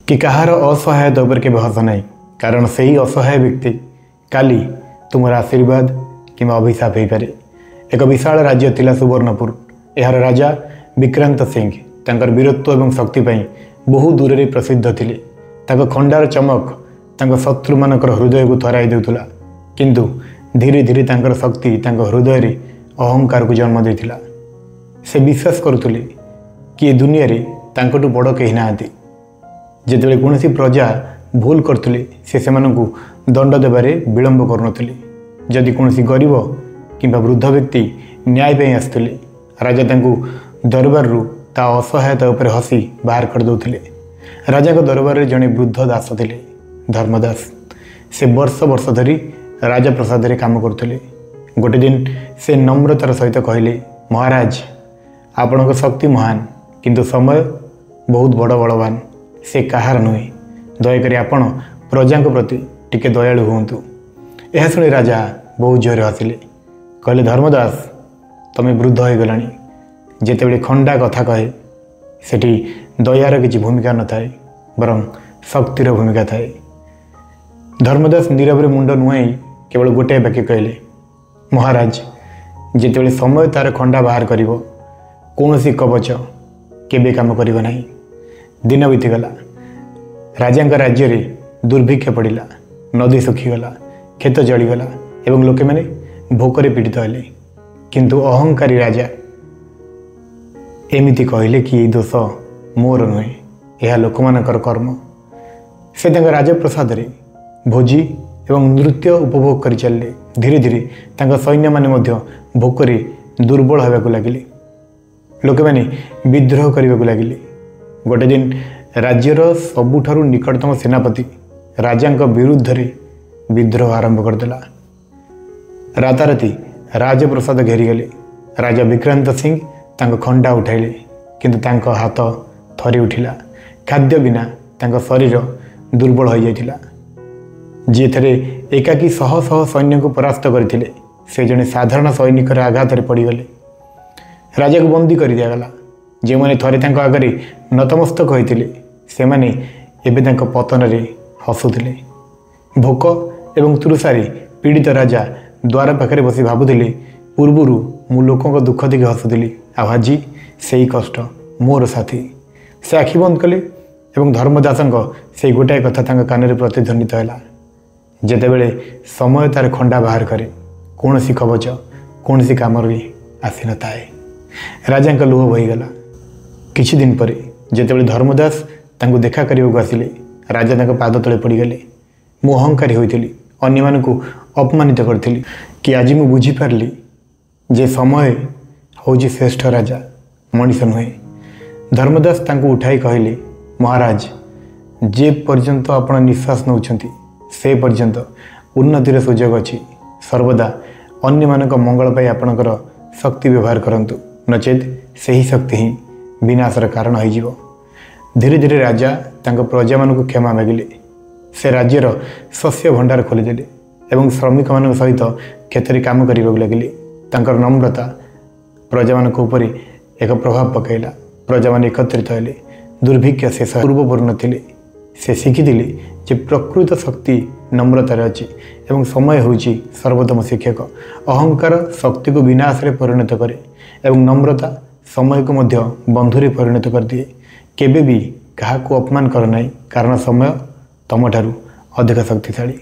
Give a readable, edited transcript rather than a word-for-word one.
कि कहार असहायता उपर के हस ना, कारण से ही असहाय व्यक्ति काली तुम आशीर्वाद कि अभिशाप हो पारे। एक विशाल राज्य थिला सुवर्णपुर। यार राजा विक्रांत सिंह तांकर वीरत्व और शक्ति बहु दूर से प्रसिद्ध थिले। तांको खंडार चमक तांको शत्रु मानकर हृदय को थराई देउथुला, किंतु धीरे धीरे तांकर शक्ति तांको हृदय रे अहंकार को जन्म देथिला। से विश्वास करुले कि दुनिया रे तांकटू बड़ कहीं नाहांती। जेतेबेले कोनोसी प्रजा भूल करथुले से सेमानंकु दंड देबारे विलंब करुनथुले। जदि कोनोसी गरीब किंबा वृद्ध व्यक्ति न्याय पे आसुले, राजा तांकु दरबार रु ता असहायता उपर हसी बाहर कर दउथुले। राजा को दरबार रे जणे वृद्ध दास थिले, धर्मदास। से वर्ष वर्ष धरी राजा प्रसाद रे काम करथुले। गोटे दिन से नम्रतार सहित कहले, महाराज आपणक शक्ति महान, किंतु समय बहुत बड़ बलवान। से कहार नुहे। दयाकोरी आपण प्रजा प्रति टिके दयालु हुंतु। यह शुणी राजा बहुत जोर हसिले। कहले, धर्मदास तमें वृद्ध हो गलानी। जेतेबेले खंडा कथा कहे सेठी दयार किसी भूमिका न थाए, बरं शक्तिर भूमिका थाए। धर्मदास नीरव मुंड नुआई केवल गोटे वाक्य कहले, महाराज जेतेबेले समय तार खंडा बाहर करिवो, कौनसी कवच केबे काम करिवो नाही। दिन बीतीगला। राजा राज्य रे दुर्भिक्ष पड़ा, नदी सुखीगला, खेत जलीगला एवं लोके मैंने भोकरे पीड़ित हेले। किंतु अहंकारी राजा एमिति कहले कि ये दोष मोर नुहे, यह लोक मानकर कर्म। से राजप्रसाद रे भोजी एवं नृत्य उपभोग कर चलले। धीरे धीरे तांका सैन्य माने मध्य भोकरे दुर्बल होगा लगिले। लोके मैंने विद्रोह करने लगिले। गोटे दिन राज्यर सबुठारु निकटतम सेनापति राजा विरुद्ध रे विद्रोह आरंभ करदेला। राताराति राजप्रसाद घेरीगले। राजा विक्रांत सिंह तांको खंडा उठाइले, किंतु तांको हाथ थरी उठिला। खाद्य बिना तांको शरीर दुर्बल हो जाइतिला। जी थे एकाकी शह शह सैन्य को परास्त करथिले, से जने साधारण सैनिकर आघात रे पड़ीगले। राजा को बंदी कर दियागला। जे मैंने थरे तांको आगरे नतमस्तक होइतिले, से माने एबे तांको पतन रे हसुथिले। भोक एवं तृषारे पीड़ित राजा द्वार पाखरे बसी भाबुथिले, पूर्वरु मु लोकों दुख देखि हसुथिली, आज से ही कष्ट मोर साथी। से आखि बंद कले एवं धर्मदासंक से गोटाए कथा तांको कान रे प्रतिध्वनित हैला, जेतेबेले समय तार खंडा बाहर करे, कौनसी कवच कौनसी काम रे आसी न थाए। राजा लुह बहीगला। किछि दिन पर जेतेबेले धर्मदास तांको देखा करने आसिले, राजा तांको पाद तले पड़ीगले। मु अहंकारी होइथिली, अन्य मानकु अपमानित करथिली, कि आज मु बुझी पारली जे समय होउछि श्रेष्ठ राजा, मनीष नुहे। धर्मदास तांको उठाई कहले, महाराज जे पर्यंत आपण निश्वास नौछंती से पर्यंत उन्नतिर सुजोग अछि। सर्वदा अन्य मानक मंगल पाई आपणकर शक्ति व्यवहार करंतु, नचेत से ही शक्ति ही विनाशर कारण हो। धीरे धीरे राजा तांको प्रजा मानक क्षमा मागिले। से राज्यर शस्य भंडार खोलीदेले एवं श्रमिक मान सहित क्षेत्र काम करने लगिले। तांकर नम्रता प्रजा मान एक प्रभाव पकईला। प्रजा मान एकत्रित हेले। दुर्भिक्ष शेष पूर्वपूर्ण थिले। से शिखिथिले जे प्रकृत शक्ति नम्रतार अछि एवं समय होउछि सर्वोत्तम शिक्षक। अहंकार शक्ति को विनाश रे परिणत करे एवं नम्रता समय को मध्य बंधुरे परिणत कर दिए। केबे भी कहा को अपमान कर नहीं, कारण समय तमठारु अधिक शक्तिशाली।